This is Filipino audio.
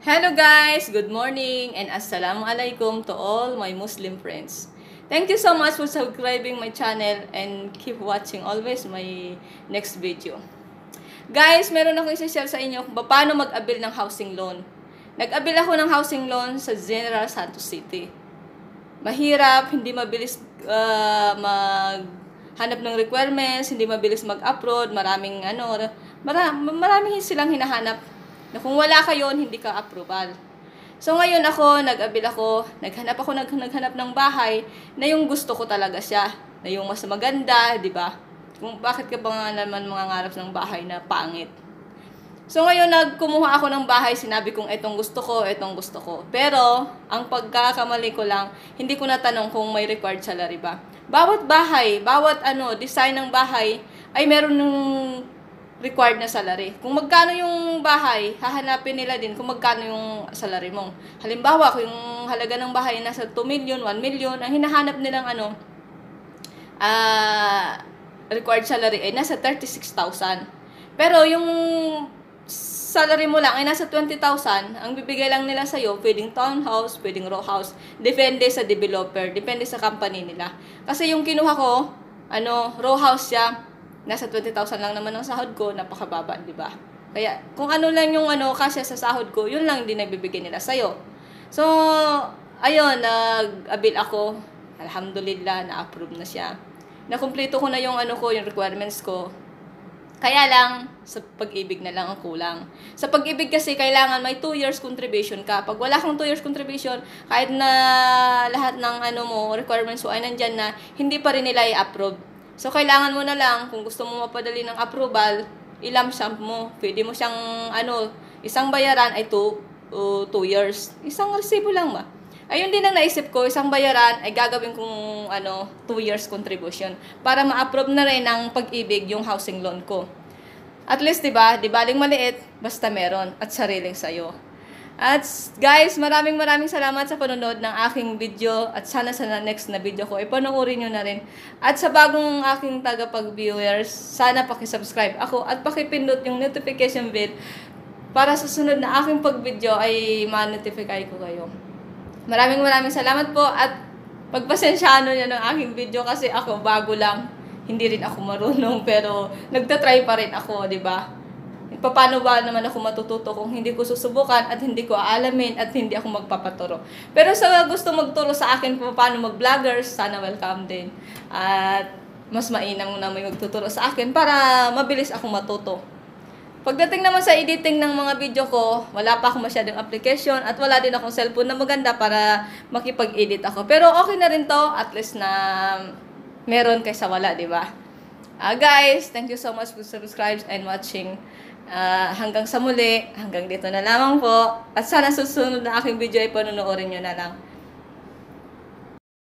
Hello guys! Good morning and assalamualaikum to all my Muslim friends. Thank you so much for subscribing my channel and keep watching always my next video. Guys, meron ako i-share sa inyo kung paano mag-avail ng housing loan. Nag-avail ako ng housing loan sa General Santos City. Mahirap, hindi mabilis maghanap ng requirements, hindi mabilis mag-upload, maraming silang hinahanap na kung wala kayo, hindi ka approval. So ngayon naghanap ng bahay na yung gusto ko talaga siya, na yung mas maganda, di ba? Kung bakit ka ba naman mangangarap ng bahay na pangit? So ngayon kumuha ako ng bahay, sinabi kong itong gusto ko. Pero ang pagkakamali ko lang, hindi ko natanong kung may required salary ba. Bawat bahay, design ng bahay ay meron ng required na salary. Kung magkano yung bahay, hahanapin nila din kung magkano yung salary mo. Halimbawa, kung yung halaga ng bahay nasa 2 million, 1 million, ang hinahanap nilang required salary ay nasa 36,000. Pero yung salary mo lang ay nasa 20,000, ang bibigay lang nila sa'yo, pwedeng townhouse, pwedeng row house, depende sa developer, depende sa company nila. Kasi yung kinuha ko, row house siya, nasa 20,000 lang naman ang sahod ko, napakababa, di ba? Kaya, kung ano lang yung kasya sa sahod ko, yun lang din nagbibigay nila sa'yo. So, ayun, nag-avail ako. Alhamdulillah, na-approve na siya. Nakumpleto ko na yung yung requirements ko. Kaya lang, sa pag-ibig na lang ang kulang. Sa pag-ibig kasi, kailangan may 2 years contribution ka. Pag wala kang 2 years contribution, kahit na lahat ng requirements mo ay nandyan na, hindi pa rin nila i-approve. So, kailangan mo na lang, kung gusto mo mapadali ng approval, i-lump sum mo. Pwede mo siyang, isang bayaran ay 2 years. Isang resibo lang ba? Ayun din ang naisip ko, isang bayaran ay gagawin kong 2 years contribution para ma-approve na rin ng pag-ibig yung housing loan ko. At least, di baling maliit, basta meron at sariling sayo. At guys, maraming salamat sa panonood ng aking video at sana sa next na video ko, ipanoorin nyo na rin. At sa bagong aking tagapag-viewers, sana pakisubscribe ako at pakipindot yung notification bell para sa sunod na aking pag-video ay ma-notify ko kayo. Maraming salamat po at pagpasensyano nyo ng aking video kasi ako bago lang, hindi rin ako marunong pero nagtatry pa rin ako, di ba? Paano ba naman ako matututo kung hindi ko susubukan at hindi ko aalamin at hindi ako magpapaturo. Pero sa gusto magturo sa akin kung paano mag-vloggers, sana welcome din. At mas mainam na may magtuturo sa akin para mabilis akong matuto. Pagdating naman sa editing ng mga video ko, wala pa akong masyadong application at wala din akong cellphone na maganda para makipag-edit ako. Pero okay na rin to, at least na meron kaysa wala, di ba? Guys, thank you so much for subscribe and watching. Hanggang sa muli, hanggang dito na lamang po. At sana susunod na aking video ay panonoorin nyo na lang.